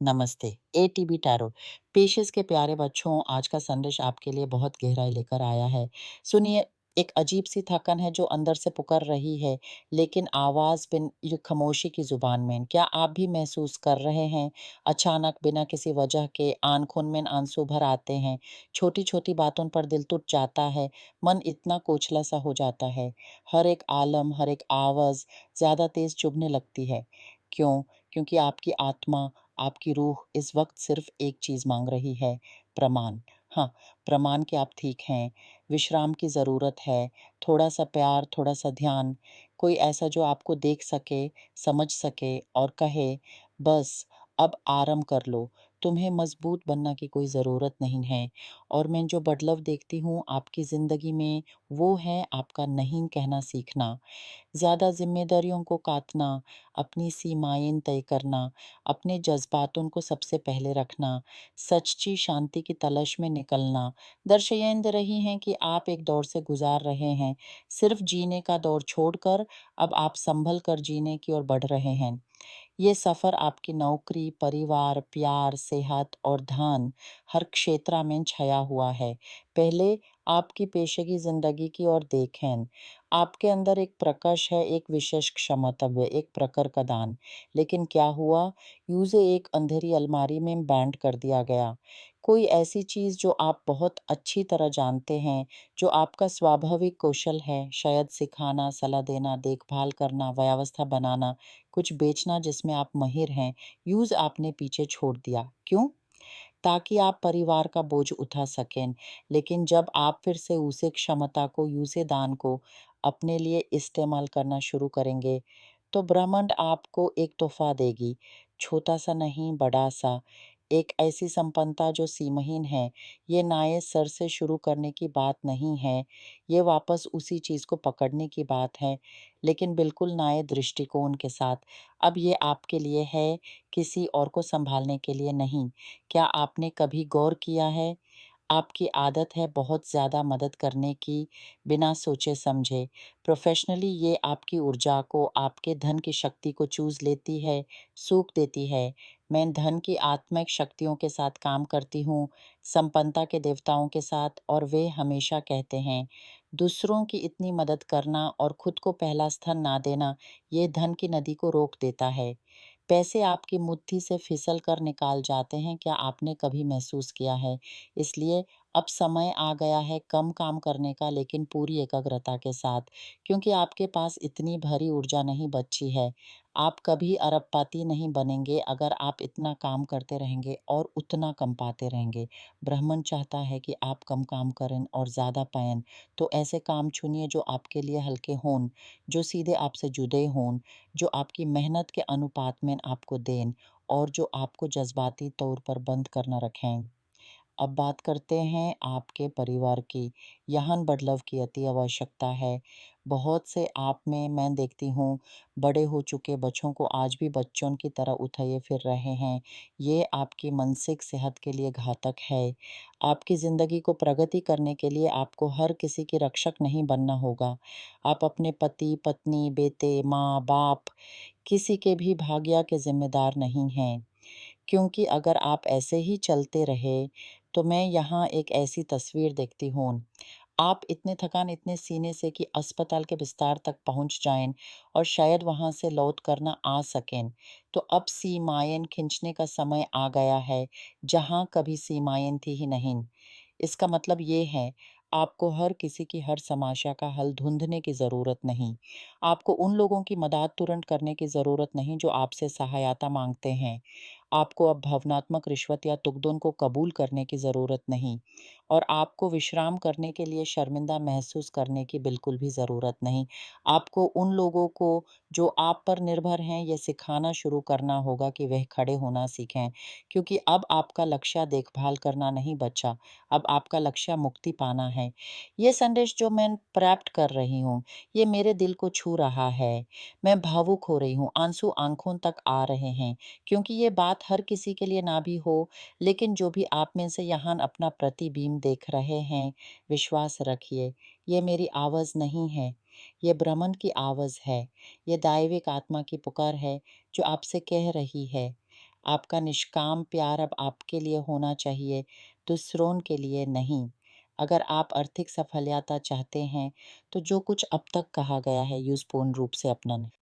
नमस्ते। ATB tarot पेशेस के प्यारे बच्चों, आज का संदेश आपके लिए बहुत गहराई लेकर आया है। सुनिए, एक अजीब सी थकन है जो अंदर से पुकार रही है, लेकिन आवाज बिन ये खामोशी की जुबान में। क्या आप भी महसूस कर रहे हैं? अचानक बिना किसी वजह के आंखों में आंसू भर आते हैं, छोटी छोटी बातों पर दिल टूट जाता है, मन इतना खोखला सा हो जाता है, हर एक आलम, हर एक आवाज ज्यादा तेज चुभने लगती है। क्यों? क्योंकि आपकी आत्मा, आपकी रूह इस वक्त सिर्फ एक चीज़ मांग रही है, प्रमाण। हाँ, प्रमाण कि आप ठीक हैं, विश्राम की ज़रूरत है, थोड़ा-सा प्यार, थोड़ा-सा ध्यान, कोई ऐसा जो आपको देख सके, समझ सके और कहे, "बस, अब आराम कर लो, तुम्हें मज़बूत बनने की कोई ज़रूरत नहीं है।" और मैं जो बदलाव देखती हूँ आपकी ज़िंदगी में, वो है आपका नहीं कहना सीखना। ज़्यादा ज़िम्मेदारियों को काटना, अपनी सीमाएँ तय करना, अपने जज़्बातों को सबसे पहले रखना, सच्ची शांति की तलाश में निकलना। दर्शाएँ रही हैं कि आप एक दौर से गुज़ार रहे हैं, सिर्फ़ जीने का दौर छोड़कर अब आप सँभल कर जीने की ओर बढ़ रहे हैं। ये सफ़र आपकी नौकरी, परिवार, प्यार, सेहत और धन हर क्षेत्र में छाया हुआ है। पहले आपकी पेशेगी ज़िंदगी की ओर देखें। आपके अंदर एक प्रकाश है, एक विशेष क्षमता, एक प्रखर का दान। लेकिन क्या हुआ? उसे एक अंधेरी अलमारी में बैंड कर दिया गया। कोई ऐसी चीज़ जो आप बहुत अच्छी तरह जानते हैं, जो आपका स्वाभाविक कौशल है, शायद सिखाना, सलाह देना, देखभाल करना, व्यवस्था बनाना, कुछ बेचना जिसमें आप माहिर हैं, यूज़ आपने पीछे छोड़ दिया। क्यों? ताकि आप परिवार का बोझ उठा सकें। लेकिन जब आप फिर से उसी क्षमता को, उसी दान को अपने लिए इस्तेमाल करना शुरू करेंगे, तो ब्रह्मांड आपको एक तोहफ़ा देगी, छोटा-सा नहीं, बड़ा-सा। एक ऐसी संपन्नता जो सीमाहीन है। ये नए सिर से शुरू करने की बात नहीं है, ये वापस उसी चीज़ को पकड़ने की बात है, लेकिन बिल्कुल नए दृष्टिकोण के साथ। अब ये आपके लिए है, किसी और को सँभालने के लिए नहीं। क्या आपने कभी गौर किया है? आपकी आदत है बहुत ज़्यादा मदद करने की, बिना सोचे-समझे। प्रोफ़ेशनली ये आपकी ऊर्जा को, आपके धन की शक्ति को चूस लेती है, सूख देती है। मैं धन की आत्मिक शक्तियों के साथ काम करती हूँ, संपन्नता के देवताओं के साथ और वे हमेशा कहते हैं, दूसरों की इतनी मदद करना और खुद को पहला स्थान ना देना, ये धन की नदी को रोक देता है। पैसे आपकी मुट्ठी से फिसल कर निकाल जाते हैं, क्या आपने कभी महसूस किया है? इसलिए अब समय आ गया है कम काम करने का, लेकिन पूरी एकाग्रता के साथ, क्योंकि आपके पास इतनी भरी ऊर्जा नहीं बची है। आप कभी अरबपति नहीं बनेंगे अगर आप इतना काम करते रहेंगे और उतना कम पाते रहेंगे। ब्रह्मन चाहता है कि आप कम काम करें और ज़्यादा पाएँ, तो ऐसे काम चुनिए जो आपके लिए हल्के हों, जो सीधे आपसे जुड़े हों, जो आपकी मेहनत के अनुपात में आपको दें और जो आपको जज़्बाती तौर पर बंद कर ना रखें। अब बात करते हैं आपके परिवार की। यहाँ बदलाव की अति आवश्यकता है। बहुत से आप में मैं देखती हूँ, बड़े हो चुके बच्चों को आज भी बच्चों की तरह उठाए फिर रहे हैं। ये आपकी मानसिक सेहत के लिए घातक है। आपकी ज़िंदगी को प्रगति करने के लिए आपको हर किसी की रक्षक नहीं बनना होगा। आप अपने पति, पत्नी, बेटे, माँ, बाप, किसी के भी भाग्य के ज़िम्मेदार नहीं हैं। क्योंकि अगर आप ऐसे ही चलते रहे, तो मैं यहाँ एक ऐसी तस्वीर देखती हूँ। आप इतने थकान, इतने सीने से कि अस्पताल के बिस्तर तक पहुँच जाएँ और शायद वहाँ से लौट कर ना आ सकें। तो अब सीमाएँ खींचने का समय आ गया है, जहाँ कभी सीमाएँ थी ही नहीं। इसका मतलब ये है, आपको हर किसी की हर समस्या का हल ढूँढने की ज़रूरत नहीं। आपको उन लोगों की मदद तुरंत करने की ज़रूरत नहीं जो आपसे सहायता माँगते हैं। आपको अब भावनात्मक रिश्वत या तुकड़ों को कबूल करने की ज़रूरत नहीं और आपको विश्राम करने के लिए शर्मिंदा महसूस करने की बिल्कुल भी ज़रूरत नहीं। आपको उन लोगों को जो आप पर निर्भर हैं, ये सिखाना शुरू करना होगा कि वह खड़े होना सीखें, क्योंकि अब आपका लक्ष्य देखभाल करना नहीं बचा, अब आपका लक्ष्य मुक्ति पाना है। ये संदेश जो मैं प्राप्त कर रही हूँ, ये मेरे दिल को छू रहा है। मैं भावुक हो रही हूँ, आंसू आँखों तक आ रहे हैं, क्योंकि ये बात हर किसी के लिए ना भी हो, लेकिन जो भी आप में से यहाँ अपना प्रतिबिंब देख रहे हैं, विश्वास रखिए, ये मेरी आवाज़ नहीं है, ये ब्रह्मांड की आवाज़ है, ये दैविक आत्मा की पुकार है, जो आपसे कह रही है, आपका निष्काम प्यार अब आपके लिए होना चाहिए, दूसरों के लिए नहीं। अगर आप आर्थिक सफलता चाहते हैं, तो जो कुछ अब तक कहा गया है, यूज़ पूर्ण रूप से अपनाएँ।